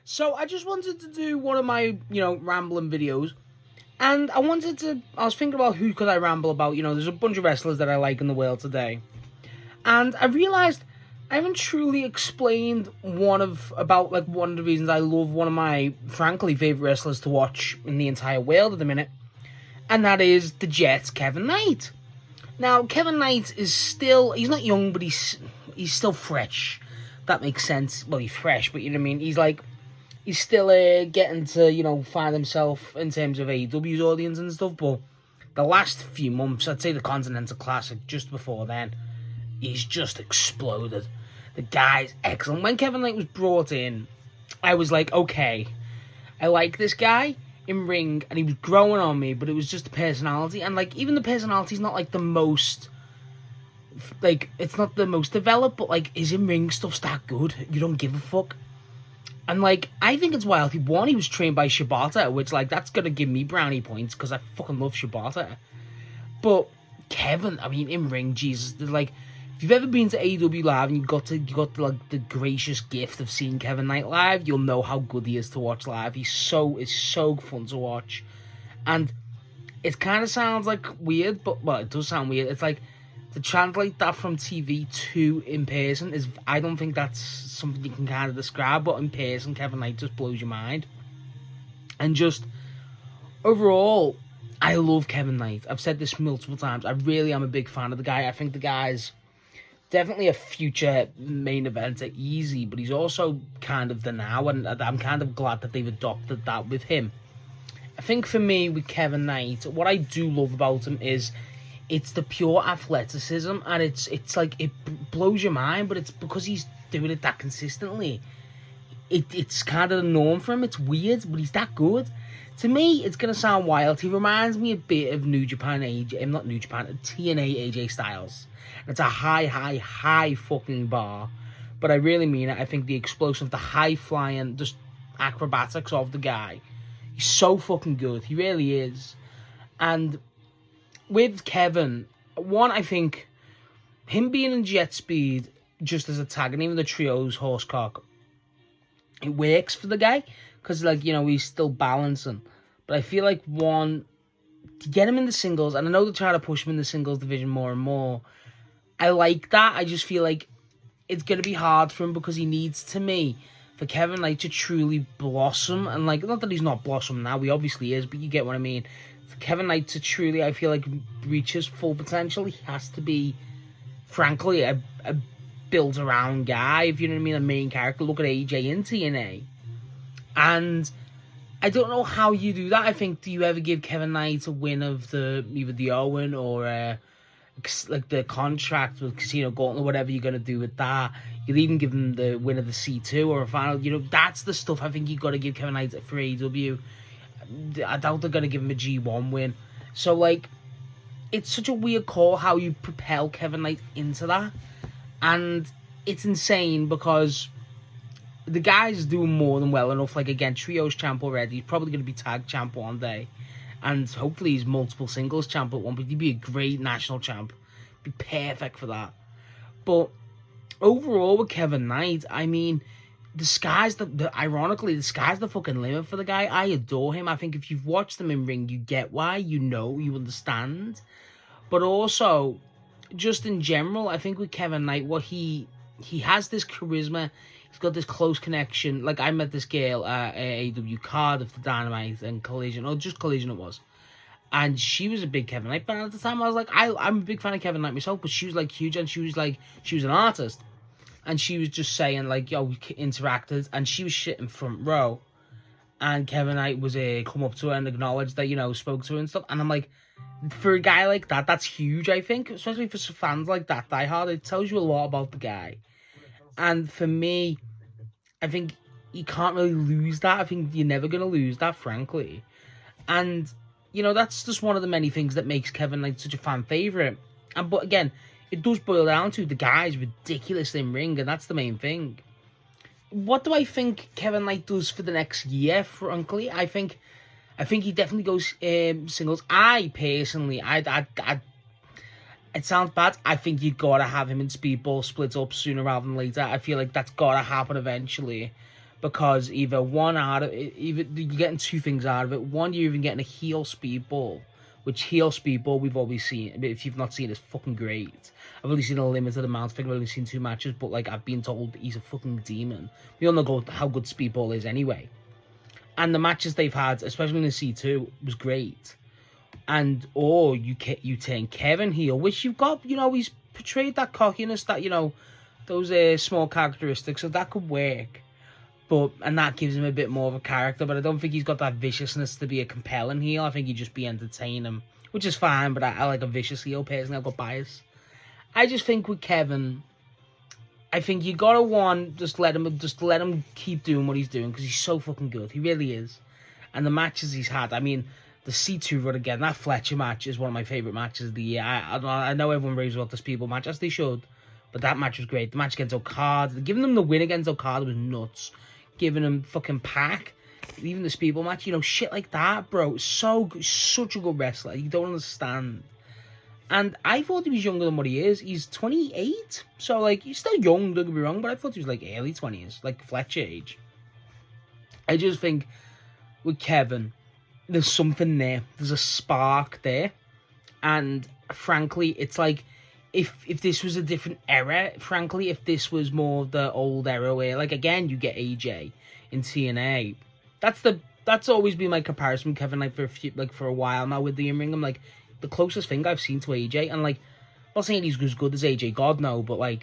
So I just wanted to do one of my, rambling videos. And I was thinking about who could I ramble about. There's a bunch of wrestlers that I like in the world today. And I realized I haven't truly explained one of the reasons I love one of my, frankly, favorite wrestlers to watch in the entire world at the minute. And that is the Jets, Kevin Knight. Now, Kevin Knight he's not young, but he's still fresh. That makes sense. Well, he's fresh, but you know what I mean? He's still getting to, find himself in terms of AEW's audience and stuff, but the last few months, I'd say the Continental Classic, just before then, he's just exploded. The guy's excellent. When Kevin Knight was brought in, I was like, okay, I like this guy in ring, and he was growing on me, but it was just the personality, and even the personality's not the most, it's not the most developed, but his in-ring stuff's that good, you don't give a fuck. And I think it's wild. He was trained by Shibata, which that's gonna give me brownie points because I fucking love Shibata. But Kevin, I mean, in ring, Jesus, if you've ever been to AEW Live and you got the gracious gift of seeing Kevin Knight live, you'll know how good he is to watch live. It's so fun to watch, and it kind of sounds weird, but it does sound weird. It's to translate that from TV to in person I don't think that's something you can kind of describe, but in person, Kevin Knight just blows your mind. And just overall, I love Kevin Knight. I've said this multiple times. I really am a big fan of the guy. I think the guy's definitely a future main eventer easy, but he's also kind of the now, and I'm kind of glad that they've adopted that with him. I think for me, with Kevin Knight, what I do love about him is it's the pure athleticism, and it blows your mind, but it's because he's doing it that consistently. It's kind of the norm for him. It's weird, but he's that good. To me, it's going to sound wild. He reminds me a bit of TNA AJ Styles. It's a high fucking bar, but I really mean it. I think the explosive, the high-flying, just acrobatics of the guy, he's so fucking good. He really is. And with Kevin, I think him being in Jet Speed just as a tag, and even the trios horsecock, it works for the guy because he's still balancing. But I feel to get him in the singles, and I know they're trying to push him in the singles division more and more. I like that. I just feel it's going to be hard for him because he needs, to me, for Kevin Knight to truly blossom. And not that he's not blossoming now, he obviously is, but you get what I mean. For Kevin Knight to truly, I feel reach his full potential, he has to be, frankly, a built around guy, if you know what I mean, a main character. Look at AJ in TNA. And I don't know how you do that. I think, do you ever give Kevin Knight a win of either the Owen or the contract with Casino Gauntlet, or whatever you're going to do with that? You'll even give him the win of the C2 or a final. That's the stuff I think you got to give Kevin Knight for AEW. I doubt they're going to give him a G1 win. So, it's such a weird call how you propel Kevin Knight into that. And it's insane because the guy's doing more than well enough. Again, Trios champ already. He's probably going to be tag champ one day. And hopefully he's multiple singles champ at one point. He'd be a great national champ. Be perfect for that. But overall with Kevin Knight, I mean, ironically, the sky's the fucking limit for the guy. I adore him. I think if you've watched him in ring, you get why. You understand. But also, just in general, I think with Kevin Knight, he has this charisma. He's got this close connection. I met this girl at AEW Cardiff for Dynamite and Collision, or just Collision it was. And she was a big Kevin Knight fan at the time. I was I'm a big fan of Kevin Knight myself, but she was huge, and she was an artist. And she was just saying yo, we interacted, and she was shitting front row. And Kevin Knight was come up to her and acknowledged that, spoke to her and stuff. And I'm for a guy like that, that's huge, I think. Especially for fans like that, diehard. It tells you a lot about the guy. And for me, I think you can't really lose that. I think you're never going to lose that, frankly. And, that's just one of the many things that makes Kevin Knight such a fan favourite. But again, it does boil down to the guy's ridiculous in ring, and that's the main thing. What do I think Kevin Knight does for the next year, frankly? I think he definitely goes singles. I personally, it sounds bad. I think you gotta have him in Speedball split up sooner rather than later. I feel that's gotta happen eventually. because either you're getting two things out of it. One, you're even getting a heel speedball, which heel speedball we've always seen. But if you've not seen it, it's fucking great. I've only seen a limited amount. I think I've only seen 2 matches, but like I've been told he's a fucking demon. We all know how good speedball is anyway. And the matches they've had, especially in the C2, was great. And or you turn Kevin heel, which you've got, he's portrayed that cockiness, that those small characteristics, so that could work. And that gives him a bit more of a character, but I don't think he's got that viciousness to be a compelling heel. I think he'd just be entertaining, which is fine, but I like a vicious heel personally. I've got bias. I just think with Kevin, I think you gotta just let him keep doing what he's doing, because he's so fucking good. He really is. And the matches he's had, I mean, the C2 run again, that Fletcher match is one of my favourite matches of the year. I know everyone raves about this people match, as they should, but that match was great. The match against Okada, giving them the win against Okada was nuts. Giving him fucking Pac, even the Speedball match, shit like that, bro. So good, such a good wrestler. You don't understand. And I thought he was younger than what he is. He's 28, so like he's still young. Don't get me wrong, but I thought he was like early 20s, like Fletcher age. I just think with Kevin, there's something there. There's a spark there, and frankly, it's like if this was a different era, frankly, if this was more of the old era where, like, again, you get AJ in TNA, that's always been my comparison with Kevin Knight for a while now with the in-ring. I'm like, the closest thing I've seen to AJ, and like, I'm not saying he's as good as AJ, God no, but like,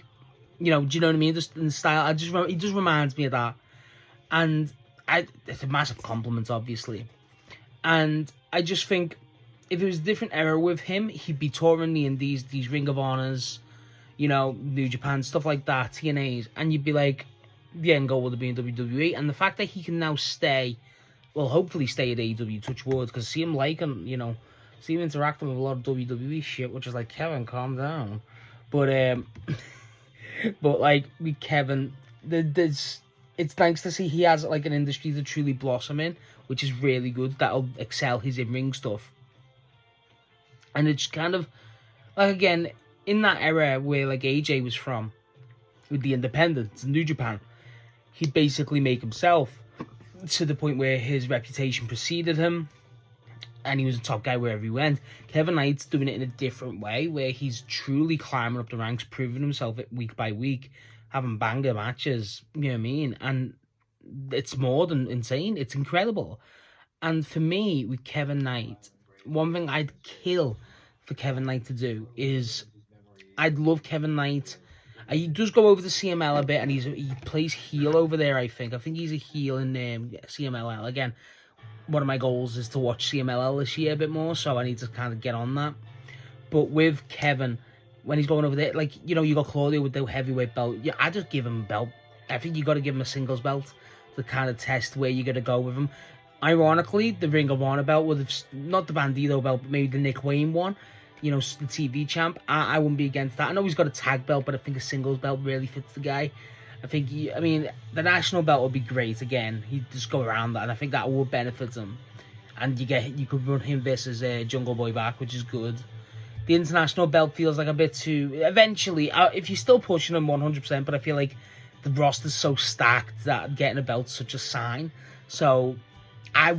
do you know what I mean? Just in the style, he just reminds me of that, and it's a massive compliment, obviously, and I just think, if it was a different era with him, he'd be touring the indies, these Ring of Honors, New Japan, stuff like that, TNAs, and you'd be like, the end goal would have been WWE. And the fact that he can now hopefully stay at AEW, touch wood, because see him see him interacting with a lot of WWE shit, which is like, Kevin, calm down. But but like with Kevin, it's nice to see he has like an industry to truly blossom in, which is really good. That'll excel his in-ring stuff. And it's kind of, like, again, in that era where, like, AJ was from, with the independents and New Japan, he'd basically make himself to the point where his reputation preceded him, and he was a top guy wherever he went. Kevin Knight's doing it in a different way, where he's truly climbing up the ranks, proving himself week by week, having banger matches, you know what I mean? And it's more than insane. It's incredible. And for me, with Kevin Knight, one thing I'd kill for Kevin Knight to do is, I'd love Kevin Knight. He does go over to CML a bit, and he plays heel over there, I think. I think he's a heel in CMLL. Again, one of my goals is to watch CMLL this year a bit more, so I need to kind of get on that. But with Kevin, when he's going over there, like, you got Claudio with the heavyweight belt. Yeah, I just give him a belt. I think you got to give him a singles belt to kind of test where you're going to go with him. Ironically, the Ring of Honor belt would have, not the Bandito belt, but maybe the Nick Wayne one, the TV champ. I wouldn't be against that. I know he's got a tag belt, but I think a singles belt really fits the guy. I think, the national belt would be great again. He'd just go around that, and I think that would benefit him. And you could run him versus Jungle Boy back, which is good. The international belt feels like a bit too, eventually, if you're still pushing him 100%, but I feel like the roster's so stacked that getting a belt's such a sign. So, I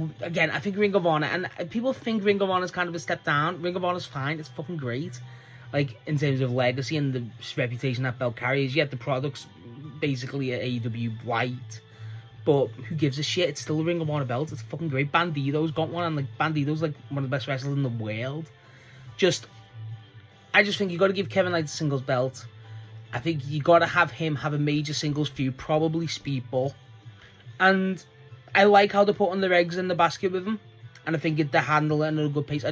think Ring of Honor, and people think Ring of Honor is kind of a step down. Ring of Honor's fine. It's fucking great. Like, in terms of legacy and the reputation that belt carries, yet the product's basically an AEW light. But who gives a shit? It's still a Ring of Honor belt. It's fucking great. Bandito's got one, and like Bandito's like one of the best wrestlers in the world. I just think you got to give Kevin Knight the singles belt. I think you got to have him have a major singles feud, probably Speedball. And I like how they're putting their eggs in the basket with him, and I think they handle it at a good pace.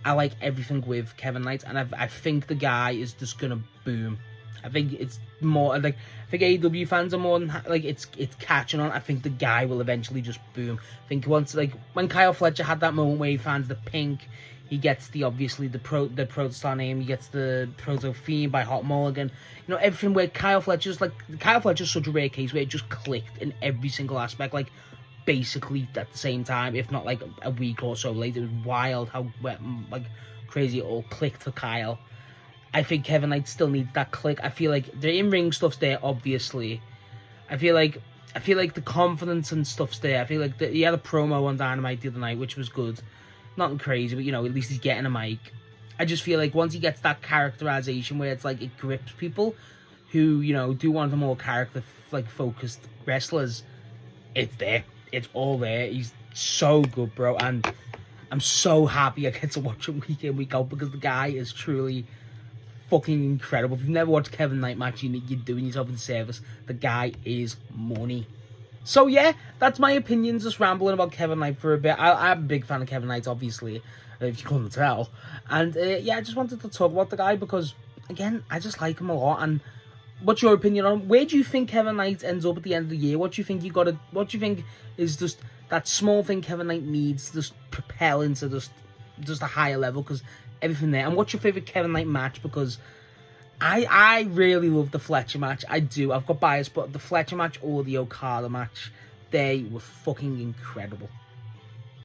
I like everything with Kevin Knight, and I think the guy is just gonna boom. I think it's more like, I think AEW fans are more than like it's catching on. I think the guy will eventually just boom. I think once, like when Kyle Fletcher had that moment where he finds the pink, he gets the Protostar name, he gets the Proto Fiend by Hot Mulligan. Everything where Kyle Fletcher's such a rare case where it just clicked in every single aspect, like basically at the same time, if not like a week or so later. It was wild how crazy it all clicked for Kyle. I think Kevin Knight still needs that click. I feel like the in-ring stuff's there, obviously. I feel like I feel like the confidence and stuff's there. I feel like he had a promo on Dynamite the other night, which was good. Nothing crazy, but, you know, at least he's getting a mic. I just feel like once he gets that characterization where it's like it grips people who, you know, do want the more character, like, focused wrestlers, it's there. It's all there. He's so good, bro. And I'm so happy I get to watch him week in, week out, because the guy is truly fucking incredible. If you've never watched Kevin Knight match, you're doing yourself a service. The guy is money. So yeah, that's my opinions, just rambling about Kevin Knight for a bit. I'm a big fan of Kevin Knight, obviously, if you couldn't tell. And yeah, I just wanted to talk about the guy because, again, I just like him a lot. And what's your opinion on him? Where do you think Kevin Knight ends up at the end of the year? What do you think what do you think is just that small thing Kevin Knight needs to just propel into just a higher level? Because everything there. And what's your favourite Kevin Knight match? Because I really love the Fletcher match. I do. I've got bias, but the Fletcher match or the Okada match, they were fucking incredible.